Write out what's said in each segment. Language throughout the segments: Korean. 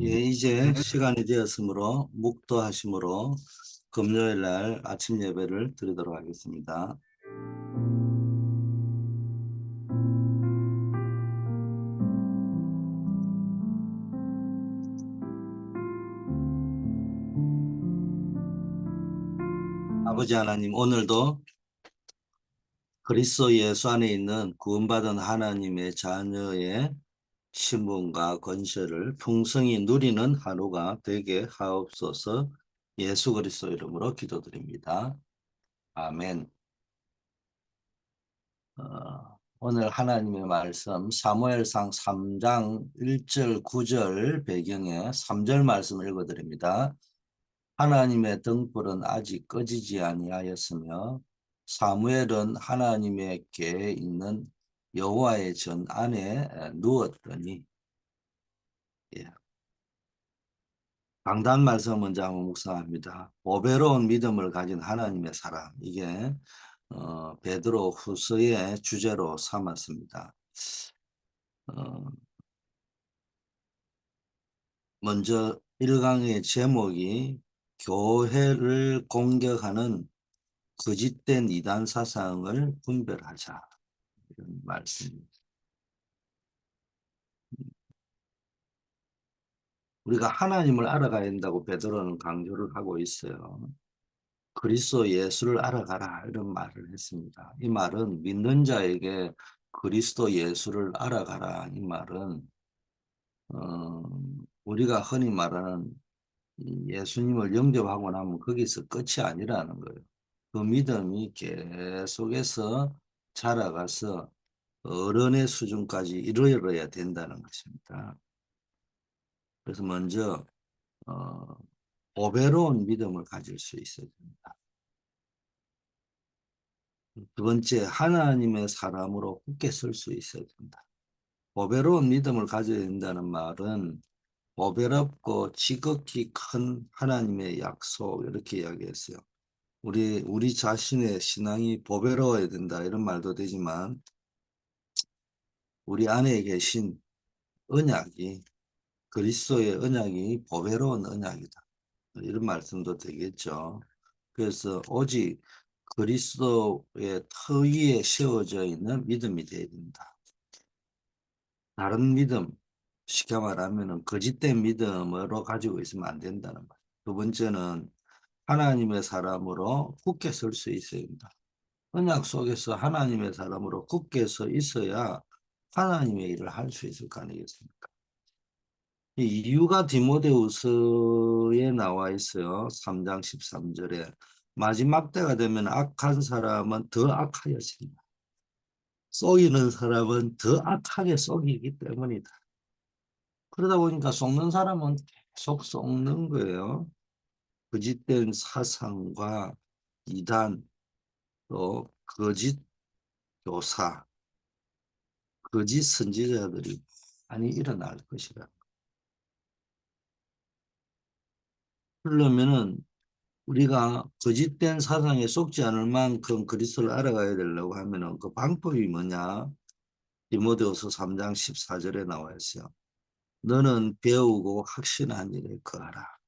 예, 이제 시간이 되었으므로 묵도하심으로 금요일 날 아침 예배를 드리도록 하겠습니다. 아버지 하나님, 오늘도 그리스도 예수 안에 있는 구원받은 하나님의 자녀의 신분과 권세를 풍성히 누리는 하루가 되게 하옵소서. 예수 그리스도 이름으로 기도드립니다. 아멘. 오늘 하나님의 말씀 사무엘상 3장 1절 9절 배경에 3절 말씀을 읽어드립니다. 하나님의 등불은 아직 꺼지지 아니하였으며 사무엘은 하나님의 궤에 있는 여호와의 전 안에 누웠더니. 예. 강단 말씀 먼저 한번 묵상합니다. 보배로운 믿음을 가진 하나님의 사람, 이게 베드로 후서의 주제로 삼았습니다. 어, 먼저 1강의 제목이 교회를 공격하는 거짓된 이단 사상을 분별하자, 이런 말씀입니다. 우리가 하나님을 알아가야 된다고 베드로는 강조를 하고 있어요. 그리스도 예수를 알아가라, 이런 말을 했습니다. 이 말은 믿는 자에게 그리스도 예수를 알아가라, 이 말은 어, 우리가 흔히 말하는 이 예수님을 영접하고 나면 거기서 끝이 아니라는 거예요. 그 믿음이 계속해서 자라가서 어른의 수준까지 이르러야 된다는 것입니다. 그래서 먼저 어, 보배로운 믿음을 가질 수 있어야 됩니다. 두 번째, 하나님의 사람으로 굳게 설 수 있어야 된다. 보배로운 믿음을 가져야 된다는 말은 보배롭고 지극히 큰 하나님의 약속, 이렇게 이야기했어요. 우리 자신의 신앙이 보배로워야 된다, 이런 말도 되지만 우리 안에 계신 언약이, 그리스도의 언약이 보배로운 언약이다, 이런 말씀도 되겠죠. 그래서 오직 그리스도의 터 위에 세워져 있는 믿음이 되어야 된다. 다른 믿음, 쉽게 말하면 거짓된 믿음으로 가지고 있으면 안 된다는 거예요. 두 번째는 하나님의 사람으로 굳게 설 수 있어야 된다. 언약 속에서 하나님의 사람으로 굳게 서 있어야 하나님의 일을 할 수 있을 거 아니겠습니까? 이 이유가 디모데후서에 나와 있어요. 3장 13절에 마지막 때가 되면 악한 사람은 더 악하여진다. 속이는 사람은 더 악하게 속이기 때문이다. 그러다 보니까 속는 사람은 계속 속는 거예요. 거짓된 사상과 이단, 또 거짓 교사, 거짓 선지자들이 많이 일어날 것이다. 그러면은 우리가 거짓된 사상에 속지 않을 만큼 그리스도를 알아가야 되려고 하면은 그 방법이 뭐냐? 디모데후서 3장 14절에 나와 있어요. 너는 배우고 확신한 일에 거하라.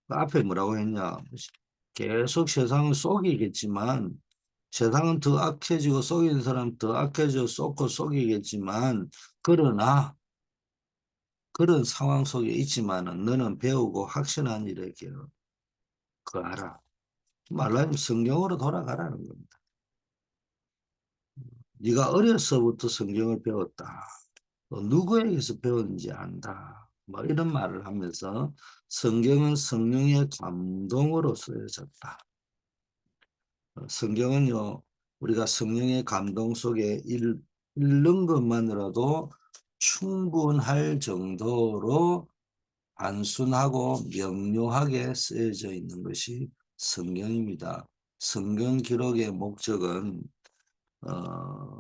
그 앞에 뭐라고 했냐? 계속 세상을 속이겠지만, 세상은 더 악해지고 속이는 사람 더 악해져 쏟고 속이겠지만, 그러나 그런 상황 속에 있지만은 너는 배우고 확신한 일에 거하라. 말하자면 성경으로 돌아가라는 겁니다. 네가 어려서부터 성경을 배웠다, 또 누구에게서 배웠는지 안다, 뭐 이런 말을 하면서 성경은 성령의 감동으로 쓰여졌다. 성경은요, 우리가 성령의 감동 속에 읽는 것만으로도 충분할 정도로 단순하고 명료하게 쓰여져 있는 것이 성경입니다. 성경 기록의 목적은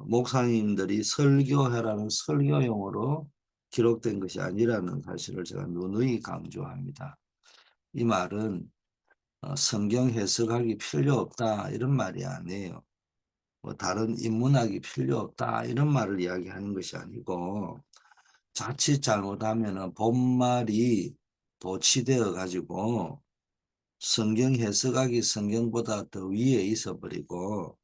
목사님들이 설교해라는 설교용으로 기록된 것이 아니라는 사실을 제가 누누이 강조합니다. 이 말은 성경 해석하기 필요 없다, 이런 말이 아니에요. 뭐 다른 인문학이 필요 없다, 이런 말을 이야기하는 것이 아니고, 자칫 잘못하면 본말이 도취되어 가지고 성경 해석학이 성경보다 더 위에 있어 버리고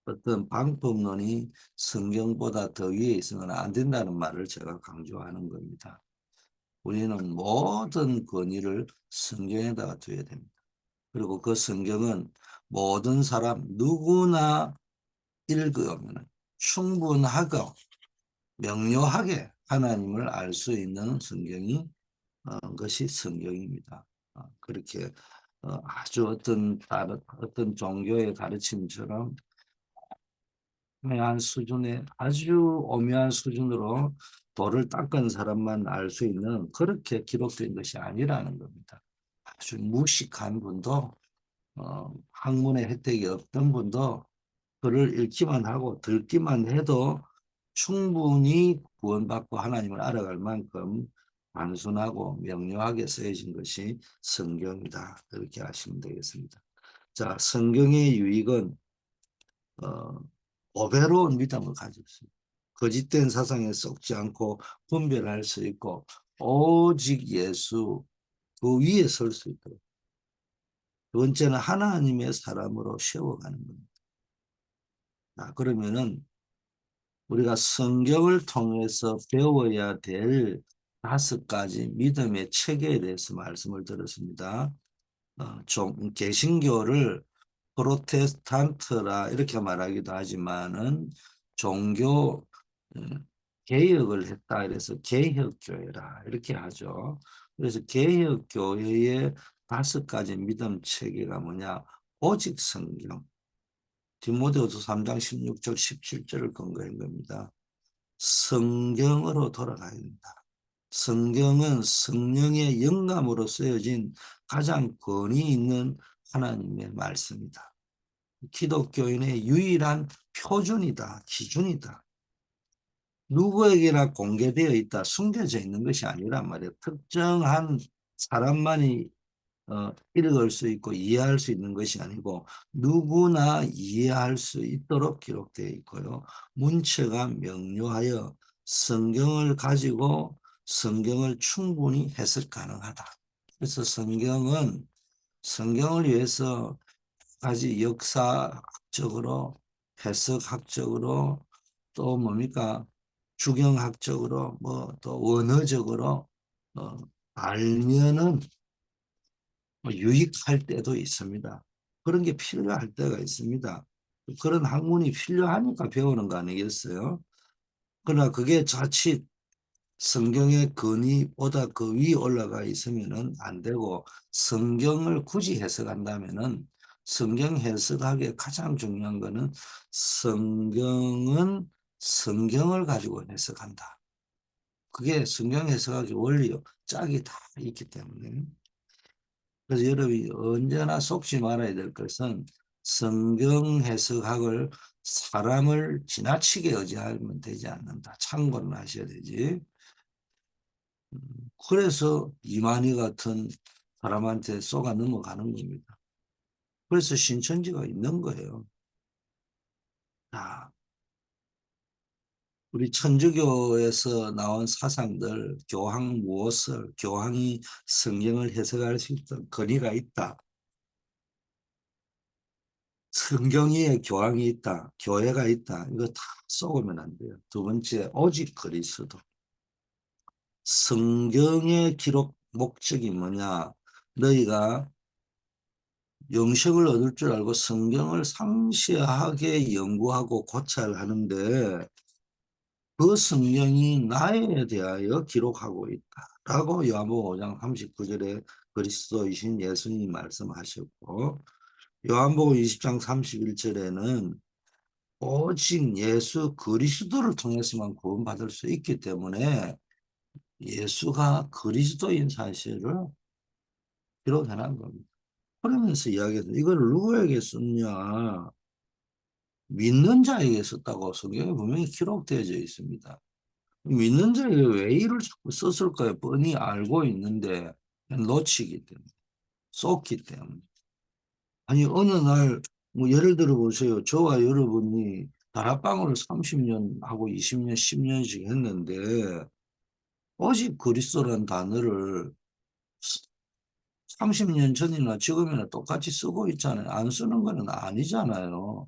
어떤 방법론이 성경보다 더 위에 있으면 안 된다는 말을 제가 강조하는 겁니다. 우리는 모든 권위를 성경에다가 두어야 됩니다. 그리고 그 성경은 모든 사람 누구나 읽으면 충분하고 명료하게 하나님을 알 수 있는 성경이 것이 성경입니다. 그렇게 아주 어떤 종교의 가르침처럼 오묘한 수준의 아주 오묘한 수준으로 돌을 닦은 사람만 알 수 있는 그렇게 기록된 것이 아니라는 겁니다. 아주 무식한 분도 학문의 혜택이 없던 분도 글을 읽기만 하고 듣기만 해도 충분히 구원받고 하나님을 알아갈 만큼 단순하고 명료하게 쓰여진 것이 성경이다. 그렇게 하시면 되겠습니다. 자, 성경의 유익은 어, 오배로운 믿음을 가지고 있습니다. 거짓된 사상에 썩지 않고 분별할 수 있고 오직 예수 그 위에 설 수 있도록. 두 번째는 하나님의 사람으로 세워가는 겁니다. 그러면은 우리가 성경을 통해서 배워야 될 5가지 믿음의 체계에 대해서 말씀을 드렸습니다. 개신교를 프로테스탄트라 이렇게 말하기도 하지만은 종교 개혁을 했다. 그래서 개혁교회라 이렇게 하죠. 그래서 개혁교회의 5가지 믿음 체계가 뭐냐? 오직 성경. 디모데후서 3장 16절 17절을 근거한 겁니다. 성경으로 돌아가야 된다. 성경은 성령의 영감으로 쓰여진 가장 권위 있는 하나님의 말씀이다. 기독교인의 유일한 표준이다. 기준이다. 누구에게나 공개되어 있다. 숨겨져 있는 것이 아니란 말이에요. 특정한 사람만이 읽을 수 있고 이해할 수 있는 것이 아니고 누구나 이해할 수 있도록 기록되어 있고요. 문체가 명료하여 성경을 가지고 성경을 충분히 해석 가능하다. 그래서 성경을 위해서 아주 역사학적으로 해석학적으로 또 뭡니까 주경학적으로 뭐 또 원어적으로 어, 알면은 유익할 때도 있습니다. 그런 게 필요할 때가 있습니다. 그런 학문이 필요하니까 배우는 거 아니겠어요? 그러나 그게 자칫 성경의 근위보다 그 위에 올라가 있으면은 안 되고 성경을 굳이 해석한다면은 성경 해석하기에 가장 중요한 거는 성경은 성경을 가지고 해석한다. 그게 성경 해석하기 원리요. 짝이 다 있기 때문에. 그래서 여러분이 언제나 속지 말아야 될 것은 성경 해석학을 사람을 지나치게 의지하면 되지 않는다. 참고는 하셔야 되지. 그래서 이만희 같은 사람한테 쏘가 넘어가는 겁니다. 그래서 신천지가 있는 거예요. 자, 우리 천주교에서 나온 사상들, 교황 무엇을, 교황이 성경을 해석할 수 있던 권위가 있다. 성경위에 교황이 있다. 교회가 있다. 이거 다 쏘으면 안 돼요. 두 번째, 오직 그리스도. 성경의 기록 목적이 뭐냐? 너희가 영생을 얻을 줄 알고 성경을 상세하게 연구하고 고찰하는데 그 성경이 나에 대하여 기록하고 있다라고 요한복음 5장 39절에 그리스도이신 예수님이 말씀하셨고 요한복음 20장 31절에는 오직 예수 그리스도를 통해서만 구원받을 수 있기 때문에 예수가 그리스도인 사실을 기록해 놓은 겁니다. 그러면서 이야기해서 이걸 누구에게 썼냐? 믿는 자에게 썼다고 성경에 분명히 기록되어 있습니다. 믿는 자에게 왜 이를 자꾸 썼을까요? 뻔히 알고 있는데 놓치기 때문에, 쏟기 때문에. 아니 어느 날 뭐 예를 들어 보세요. 저와 여러분이 다락방을 30년 하고 20년, 10년씩 했는데 오직 그리스도라는 단어를 30년 전이나 지금이나 똑같이 쓰고 있잖아요. 안 쓰는 거는 아니잖아요.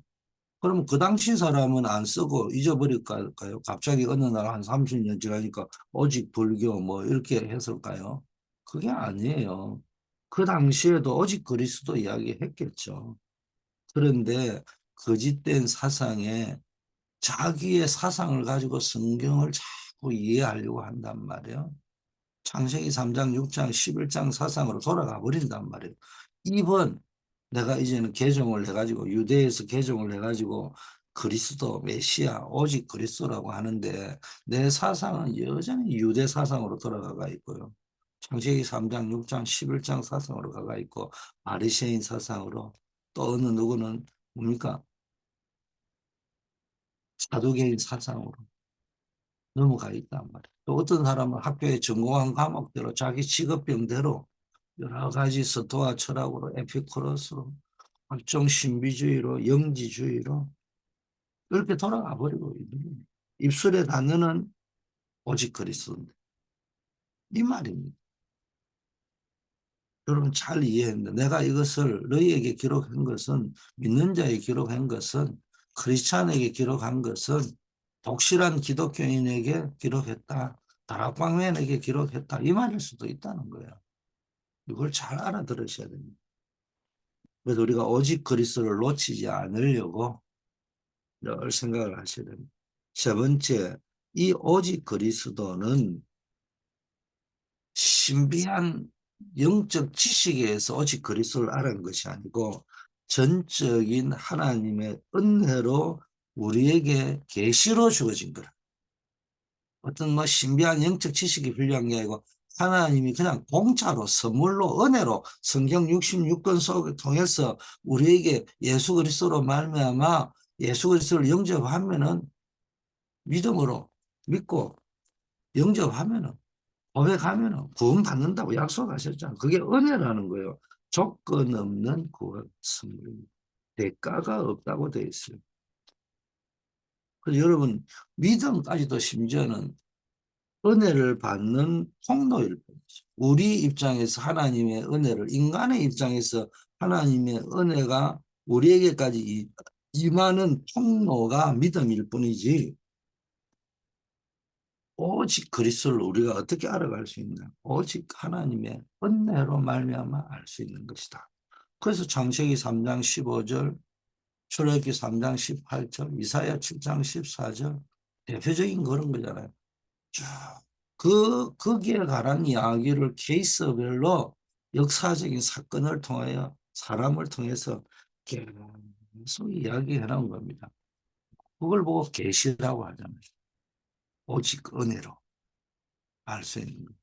그러면 그 당시 사람은 안 쓰고 잊어버릴까요? 갑자기 어느 날 한 30년 지나니까 오직 불교 뭐 이렇게 했을까요? 그게 아니에요. 그 당시에도 오직 그리스도 이야기했겠죠. 그런데 거짓된 사상에 자기의 사상을 가지고 성경을 자꾸 이해하려고 한단 말이에요. 창세기 3장, 6장, 11장 사상으로 돌아가 버린단 말이에요. 이번 내가 이제는 개종을 해가지고 유대에서 개종을 해가지고 그리스도 메시아 오직 그리스도라고 하는데 내 사상은 여전히 유대 사상으로 돌아가 있고요. 창세기 3장, 6장, 11장 사상으로 가가 있고 바리새인 사상으로 또 어느 누구는 뭡니까? 사두개인 사상으로 넘어가 있단 말이에요. 또 어떤 사람은 학교에 전공한 과목대로 자기 직업병대로 여러 가지 서토와 철학으로 에피쿠로스로 각종 신비주의로 영지주의로 이렇게 돌아가 버리고 있는 거예요. 입술의 단어는 오직 그리스도인데 이 말입니다. 여러분 잘 이해했는데 내가 이것을 너희에게 기록한 것은 믿는 자에게 기록한 것은 크리스찬에게 기록한 것은 독실한 기독교인에게 기록했다. 다락방면에게 기록했다. 이 말일 수도 있다는 거예요. 이걸 잘 알아들으셔야 됩니다. 그래서 우리가 오직 그리스도를 놓치지 않으려고 늘 생각을 하셔야 됩니다. 세 번째, 이 오직 그리스도는 신비한 영적 지식에 의해서 오직 그리스도를 알아낸 것이 아니고 전적인 하나님의 은혜로 우리에게 계시로 주어진 거라. 어떤 뭐 신비한 영적 지식이 필요한 게 아니고 하나님이 그냥 공짜로 선물로 은혜로 성경 66권 속을 통해서 우리에게 예수 그리스도로 말미암아 예수 그리스도를 영접하면은 믿음으로 믿고 영접하면은 고백하면은 구원 받는다고 약속하셨잖아요. 그게 은혜라는 거예요. 조건 없는 구원 선물입니다. 대가가 없다고 되어 있어요. 그래서 여러분 믿음까지도 심지어는 은혜를 받는 통로일 뿐이죠. 우리 입장에서 하나님의 은혜를 인간의 입장에서 하나님의 은혜가 우리에게까지 임하는 통로가 믿음일 뿐이지 오직 그리스도를 우리가 어떻게 알아갈 수 있나? 오직 하나님의 은혜로 말미암아 알 수 있는 것이다. 그래서 창세기 3장 15절, 출애굽기 3장 18절, 이사야 7장 14절 대표적인 그런 거잖아요. 쭉 거기에 관한 이야기를 케이스별로 역사적인 사건을 통하여 사람을 통해서 계속 이야기해 나온 겁니다. 그걸 보고 계시라고 하잖아요. 오직 은혜로 알 수 있는 것.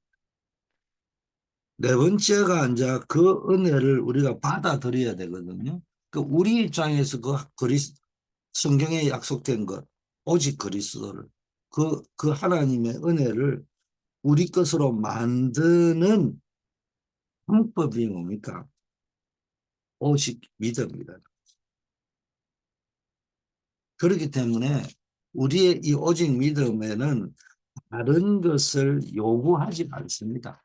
네 번째가 이제 그 은혜를 우리가 받아들여야 되거든요. 그 우리 입장에서 성경에 약속된 것, 오직 그리스도를 그 하나님의 은혜를 우리 것으로 만드는 방법이 뭡니까? 오직 믿음이다. 그렇기 때문에 우리의 이 오직 믿음에는 다른 것을 요구하지 않습니다.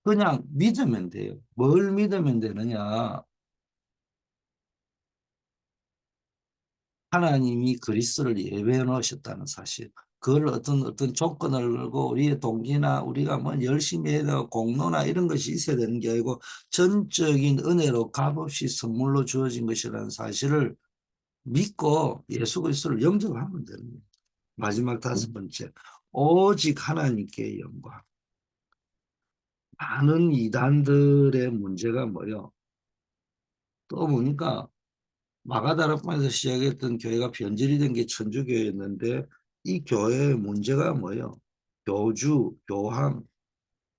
그냥 믿으면 돼요. 뭘 믿으면 되느냐? 하나님이 그리스도를 예배해 놓으셨다는 사실. 그걸 어떤 조건을 걸고 우리의 동기나 우리가 뭐 열심히 해야 되고 공로나 이런 것이 있어야 되는 게 아니고 전적인 은혜로 값없이 선물로 주어진 것이라는 사실을 믿고 예수 그리스도를 영접하면 됩니다. 마지막 다섯 번째, 오직 하나님께 영광. 많은 이단들의 문제가 뭐요? 또 보니까 마가다락방에서 시작했던 교회가 변질이 된 게 천주교였는데 이 교회의 문제가 뭐예요? 교주, 교황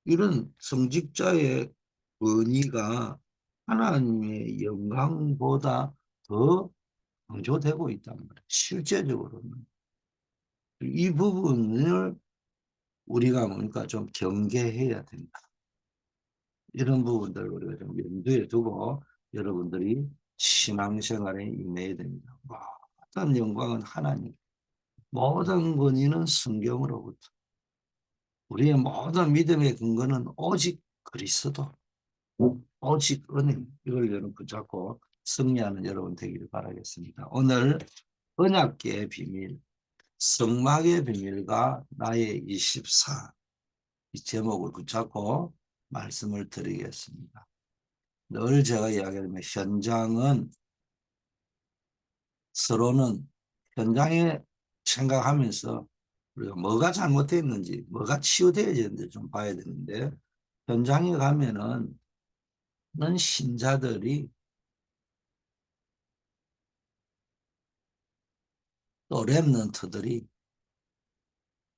이런 성직자의 권위가 하나님의 영광보다 더 강조되고 있단 말이에요. 실제적으로는. 이 부분을 우리가 뭡니까 좀 경계해야 된다. 이런 부분들을 우리가 좀 염두에 두고 여러분들이 신앙생활에 임해야 됩니다. 모든 영광은 하나님, 모든 권위는 성경으로부터, 우리의 모든 믿음의 근거는 오직 그리스도. 오직 은혜 이걸 여러분 붙잡고 승리하는 여러분 되기를 바라겠습니다. 오늘 언약계의 비밀, 성막의 비밀과 나의 24 이 제목을 붙잡고 말씀을 드리겠습니다. 늘 제가 이야기하면 현장은 서로는 현장에 생각하면서 우리가 뭐가 잘못됐는지 뭐가 치유되어야 되는지 좀 봐야 되는데 현장에 가면은 는 신자들이 또 렘넌트들이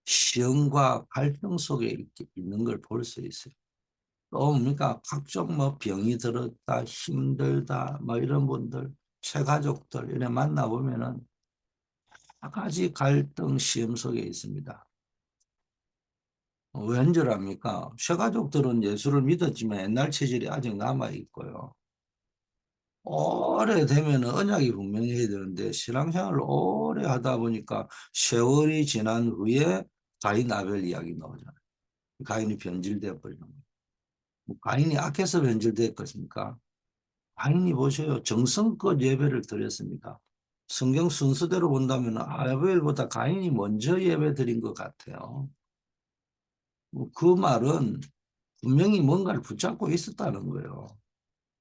시험과 갈등 속에 있는 걸 볼 수 있어요. 또 뭡니까? 각종 뭐 병이 들었다, 힘들다, 뭐 이런 분들, 최가족들 이래 만나보면은 여러 가지 갈등 시험 속에 있습니다. 왠 줄 압니까? 최가족들은 예수를 믿었지만 옛날 체질이 아직 남아 있고요. 오래되면 언약이 분명해야 되는데 신앙생활을 오래 하다 보니까 세월이 지난 후에 가인 아벨 이야기 나오잖아요. 가인이 변질되어 버리는 거예요. 뭐 가인이 악해서 변질됐겠습니까? 가인이 보세요. 정성껏 예배를 드렸습니다. 성경 순서대로 본다면 아벨보다 가인이 먼저 예배 드린 것 같아요. 그 말은 분명히 뭔가를 붙잡고 있었다는 거예요.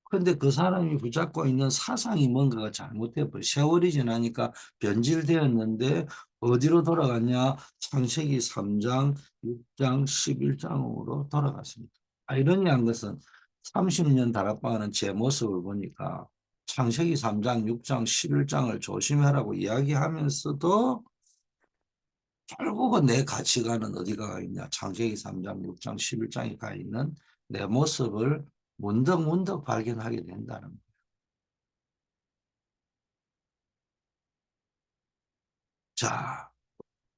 그런데 그 사람이 붙잡고 있는 사상이 뭔가가 잘못돼 버려. 세월이 지나니까 변질되었는데 어디로 돌아갔냐? 창세기 3장, 6장, 11장으로 돌아갔습니다. 아이러니한 것은 30년 다락방하는 제 모습을 보니까 창세기 3장, 6장, 11장을 조심하라고 이야기하면서도 결국은 내 가치관은 어디가 가 있냐? 창세기 3장, 6장, 11장에 가 있는 내 모습을 문득문득 발견하게 된다는 거예요. 자,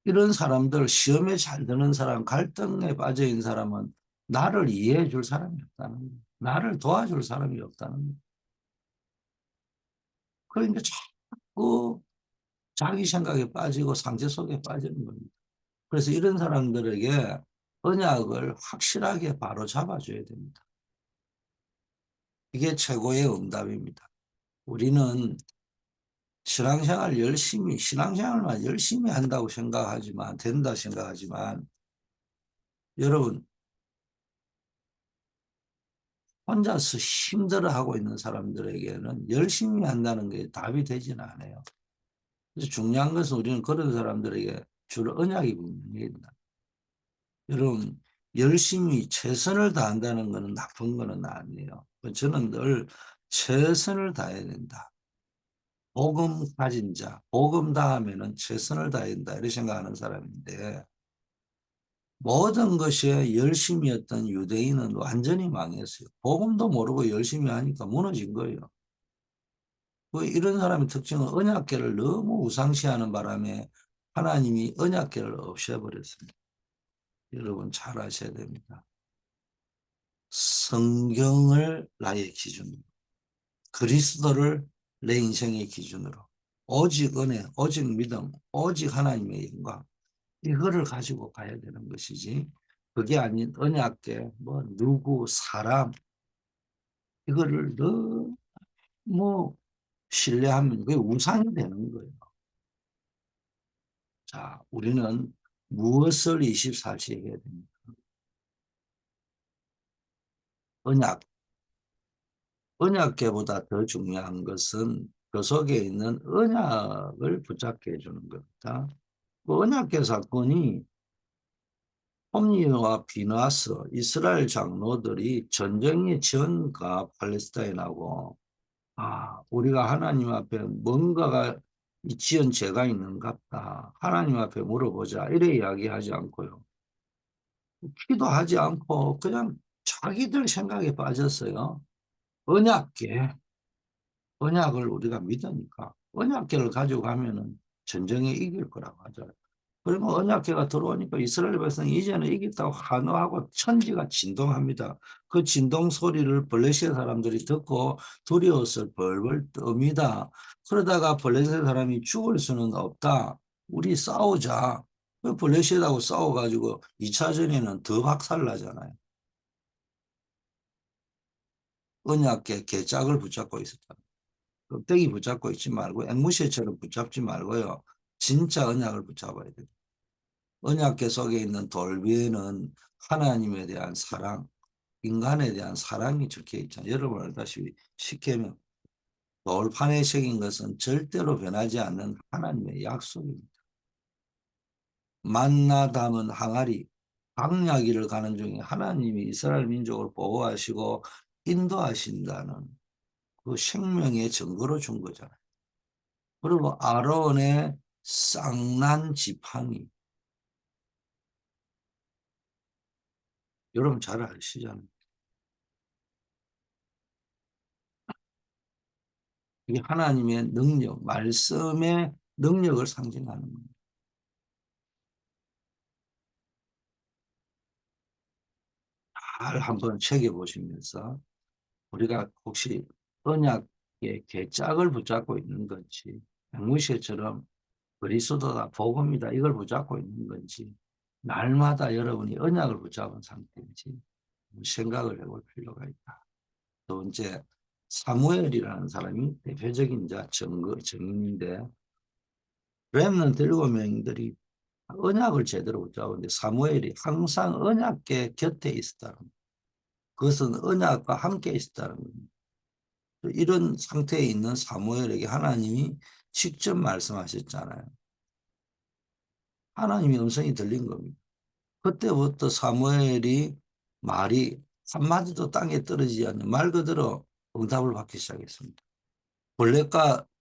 이런 사람들, 시험에 잘 드는 사람, 갈등에 빠져 있는 사람은 나를 이해해 줄 사람이 없다는 거예요. 나를 도와줄 사람이 없다는 거예요. 그러니까 자꾸 자기 생각에 빠지고 상처 속에 빠지는 겁니다. 그래서 이런 사람들에게 언약을 확실하게 바로 잡아줘야 됩니다. 이게 최고의 응답입니다. 우리는 신앙생활만 열심히 한다고 생각하지만, 된다 생각하지만, 여러분, 혼자서 힘들어하고 있는 사람들에게는 열심히 한다는 게 답이 되지는 않아요. 그래서 중요한 것은 우리는 그런 사람들에게 주로 언약이 분명해야 된다. 여러분, 열심히 최선을 다한다는 것은 나쁜 것은 아니에요. 저는 늘 최선을 다해야 된다. 복음 가진 자, 복음 다하면은 최선을 다해야 된다. 이렇게 생각하는 사람인데, 모든 것에 열심이었던 유대인은 완전히 망했어요. 복음도 모르고 열심히 하니까 무너진 거예요. 이런 사람의 특징은 언약궤를 너무 우상시하는 바람에 하나님이 언약궤를 없애버렸습니다. 여러분 잘 아셔야 됩니다. 성경을 나의 기준으로, 그리스도를 내 인생의 기준으로, 오직 은혜, 오직 믿음, 오직 하나님의 영광, 이거를 가지고 가야 되는 것이지, 그게 아닌 언약궤, 뭐 누구, 사람, 이거를 너무 신뢰하면 그게 우상이 되는 거예요. 자, 우리는 무엇을 24시에 해야 됩니까? 언약, 언약계보다 더 중요한 것은 그 속에 있는 언약을 붙잡게 해주는 겁니다. 그 언약계 사건이 홈리와 비나스 이스라엘 장로들이 전쟁의 전과 팔레스타인하고 우리가 하나님 앞에 뭔가가 지은 죄가 있는갑다. 하나님 앞에 물어보자. 이래 이야기하지 않고요. 기도하지 않고 그냥 자기들 생각에 빠졌어요. 언약계, 언약을 우리가 믿으니까 언약계를 가지고 가면은 전쟁에 이길 거라고 하잖아요. 그러면 언약계가 들어오니까 이스라엘 백성이 이제는 이겼다고 환호하고 천지가 진동합니다. 그 진동 소리를 블레셋 사람들이 듣고 두려워서 벌벌 떱니다. 그러다가 블레셋 사람이 죽을 수는 없다. 우리 싸우자. 그 블레셋하고 싸워가지고 2차전에는 더 박살나잖아요. 언약궤 개짝을 붙잡고 있었다. 껍데기 붙잡고 있지 말고 앵무새처럼 붙잡지 말고요. 진짜 언약을 붙잡아야 돼요. 언약궤 속에 있는 돌 위에는 하나님에 대한 사랑, 인간에 대한 사랑이 적혀 있잖아요. 여러분 알다시피 십계명 돌판에 새긴 것은 절대로 변하지 않는 하나님의 약속입니다. 만나 담은 항아리, 광야길을 가는 중에 하나님이 이스라엘 민족을 보호하시고 인도하신다는 그 생명의 증거로 준 거잖아요. 그리고 아론의 쌍난 지팡이, 여러분 잘 아시잖아요. 이게 하나님의 능력, 말씀의 능력을 상징하는 겁니다. 잘 한번 챙겨보시면서 우리가 혹시 언약의 개짝을 붙잡고 있는 건지, 앵무새처럼 그리스도가 복음이다 이걸 붙잡고 있는 건지, 날마다 여러분이 언약을 붙잡은 상태인지 생각을 해볼 필요가 있다. 두 번째, 사무엘이라는 사람이 대표적인 증인인데, 렘넌트 7명들이 언약을 제대로 붙잡았는데 사무엘이 항상 언약궤 곁에 있었다는 겁니다. 그것은 언약과 함께 있었다는 겁니다. 이런 상태에 있는 사무엘에게 하나님이 직접 말씀하셨잖아요. 하나님의 음성이 들린 겁니다. 그때부터 사무엘이 말이 한마디도 땅에 떨어지지 않는 말 그대로 응답을 받기 시작했습니다.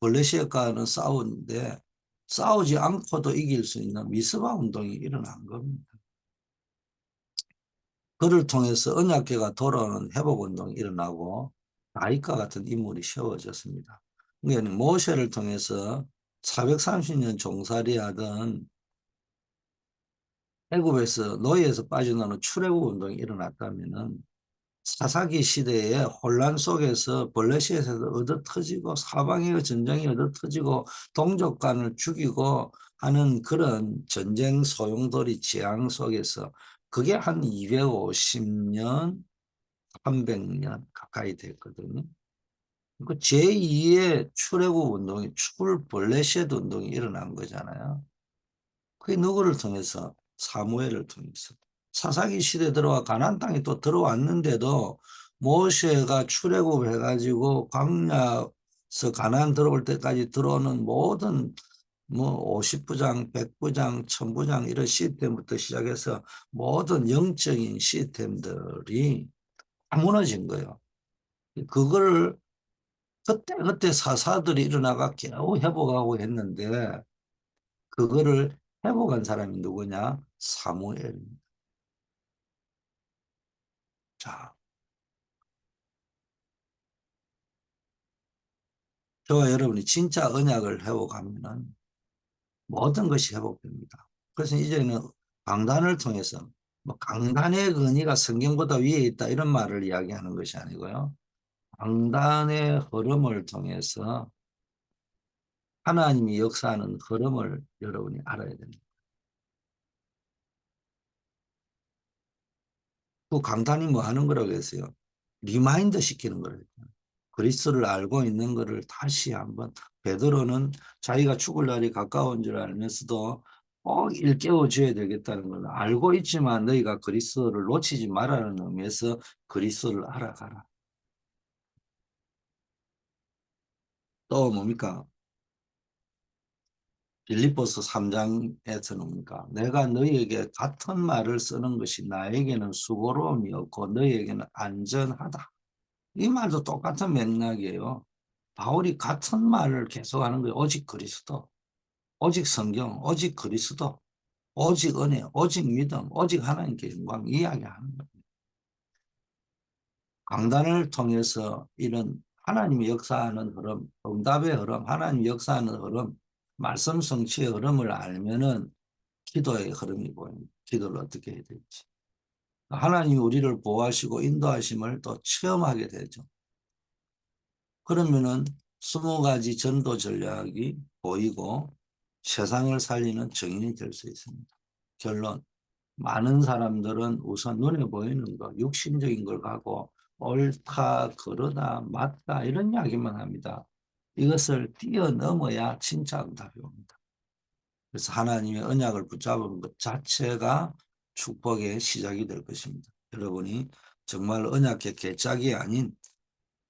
블레셋과는 싸우는데 싸우지 않고도 이길 수 있는 미스바 운동이 일어난 겁니다. 그를 통해서 언약궤가 돌아오는 회복 운동이 일어나고 다윗과 같은 인물이 세워졌습니다. 그러니까 모세를 통해서 430년 종살이하던 애굽에서 노예에서 빠져나오는 출애굽 운동이 일어났다면은 사사기 시대의 혼란 속에서 블레셋에서 얻어 터지고 사방의 전쟁이 얻어 터지고 동족 간을 죽이고 하는 그런 전쟁 소용돌이 재앙 속에서 그게 한 250년, 300년 가까이 됐거든요. 그 제2의 출애굽 운동이 블레셋 운동이 일어난 거잖아요. 그게 누구를 통해서? 사무엘을 통해서. 사사기 시대 들어와 가나안 땅에 또 들어왔는데도 모세가 출애굽해가지고 광야에서 가나안 들어올 때까지 들어오는 모든 뭐 50부장, 100부장, 1000부장 이런 시스템부터 시작해서 모든 영적인 시스템들이 다 무너진 거예요. 그거를 그때 사사들이 일어나가 겨우 회복하고 했는데 그거를 회복한 사람이 누구냐? 사무엘입니다. 자, 저와 여러분이 진짜 언약을 회복하면은 모든 것이 회복됩니다. 그래서 이제는 강단을 통해서 뭐 강단의 근위가 성경보다 위에 있다 이런 말을 이야기하는 것이 아니고요. 강단의 흐름을 통해서 하나님이 역사하는 흐름을 여러분이 알아야 됩니다. 그 강단이 뭐 하는 거라고 했어요? 리마인드 시키는 거예요. 그리스도를 알고 있는 것을 다시 한번 베드로는 자기가 죽을 날이 가까운 줄 알면서도 꼭 일깨워 줘야 되겠다는 걸 알고 있지만 너희가 그리스도를 놓치지 말라는 의미에서 그리스도를 알아가라. 또 뭡니까? 빌립보서 3장에서 뭡니까? 내가 너희에게 같은 말을 쓰는 것이 나에게는 수고로움이 없고 너희에게는 안전하다. 이 말도 똑같은 맥락이에요. 바울이 같은 말을 계속하는 거예요. 오직 그리스도. 오직 성경, 오직 그리스도, 오직 은혜, 오직 믿음, 오직 하나님께 영광 이야기하는 겁니다. 강단을 통해서 이런 하나님이 역사하는 흐름, 응답의 흐름, 하나님이 역사하는 흐름, 말씀 성취의 흐름을 알면은 기도의 흐름이 보입니다. 기도를 어떻게 해야 될지. 하나님이 우리를 보호하시고 인도하심을 또 체험하게 되죠. 그러면은 20가지 전도 전략이 보이고 세상을 살리는 증인이 될 수 있습니다. 결론, 많은 사람들은 우선 눈에 보이는 거, 육신적인 걸 가고 옳다, 그러다, 맞다 이런 이야기만 합니다. 이것을 뛰어넘어야 진짜 응답이 옵니다. 그래서 하나님의 언약을 붙잡은 것 자체가 축복의 시작이 될 것입니다. 여러분이 정말 언약의 개짝이 아닌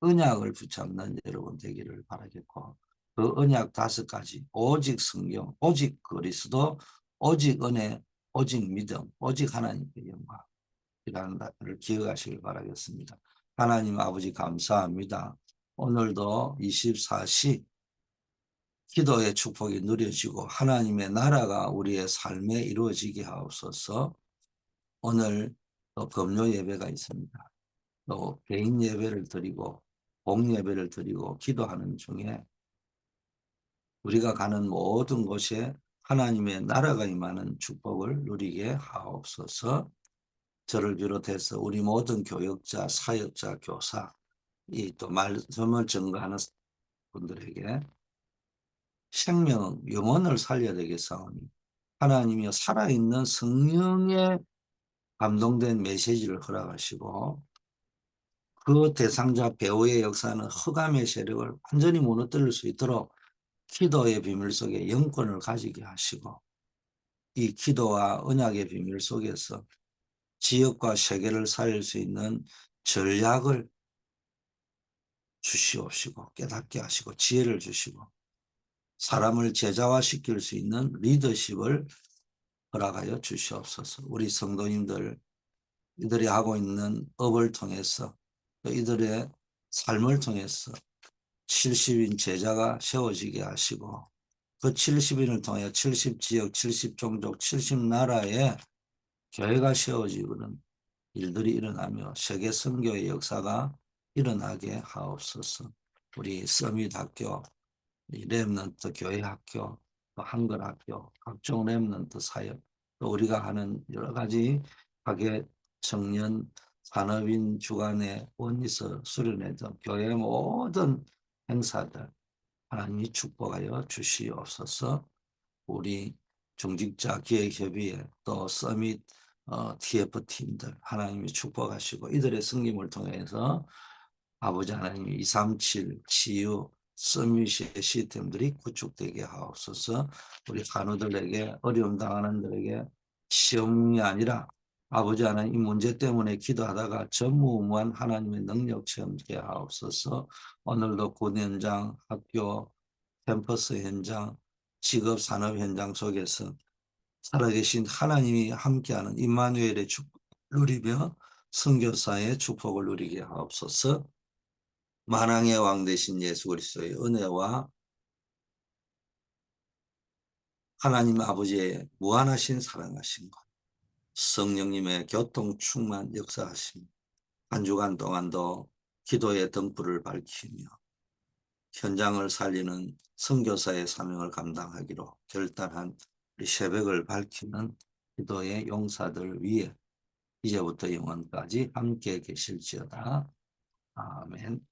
언약을 붙잡는 여러분 되기를 바라겠고, 그 언약 5가지, 오직 성경, 오직 그리스도, 오직 은혜, 오직 믿음, 오직 하나님의 영광이라는 것을 기억하시길 바라겠습니다. 하나님 아버지 감사합니다. 오늘도 24시 기도의 축복이 누려지고 하나님의 나라가 우리의 삶에 이루어지게 하옵소서. 오늘 또 금요 예배가 있습니다. 또 개인 예배를 드리고 공예배를 드리고 기도하는 중에 우리가 가는 모든 곳에 하나님의 나라가 임하는 축복을 누리게 하옵소서. 저를 비롯해서 우리 모든 교역자, 사역자, 교사, 이 또 말씀을 증거하는 분들에게 생명, 영혼을 살려야 되겠사오니 하나님이 살아있는 성령의 감동된 메시지를 허락하시고 그 대상자 배우의 역사는 흑암의 세력을 완전히 무너뜨릴 수 있도록 기도의 비밀 속에 영권을 가지게 하시고 이 기도와 언약의 비밀 속에서 지역과 세계를 살릴 수 있는 전략을 주시옵시고 깨닫게 하시고 지혜를 주시고 사람을 제자화시킬 수 있는 리더십을 허락하여 주시옵소서. 우리 성도님들 이들이 하고 있는 업을 통해서 또 이들의 삶을 통해서 70인 제자가 세워지게 하시고 그 70인을 통해 70지역, 70종족, 70나라에 교회가 세워지는 일들이 일어나며 세계 선교의 역사가 일어나게 하옵소서. 우리 서밋학교, 렘넌트 교회학교, 또 한글학교, 각종 렘넌트 사역, 또 우리가 하는 여러 가지 학예 청년 산업인 주간의 원리서 수련회 등 교회의 모든 행사들 하나님이 축복하여 주시옵소서. 우리 중직자 기획협의회 또 서밋 TF팀들 하나님이 축복하시고 이들의 승림을 통해서 아버지 하나님이 237 치유 서밋의 시스템들이 구축되게 하옵소서. 우리 간호들에게 어려움 당하는 들에게 시험이 아니라 아버지 하나님 이 문제 때문에 기도하다가 전무후무한 하나님의 능력 체험하게 하옵소서. 오늘도 군 현장, 학교, 캠퍼스 현장, 직업 산업 현장 속에서 살아계신 하나님이 함께하는 임마누엘의 축복을 누리며 선교사의 축복을 누리게 하옵소서. 만왕의 왕 되신 예수 그리스도의 은혜와 하나님 아버지의 무한하신 사랑하신 것, 성령님의 교통 충만 역사하심, 한 주간 동안도 기도의 등불을 밝히며 현장을 살리는 선교사의 사명을 감당하기로 결단한 우리 새벽을 밝히는 기도의 용사들 위에 이제부터 영원까지 함께 계실지어다. 아멘.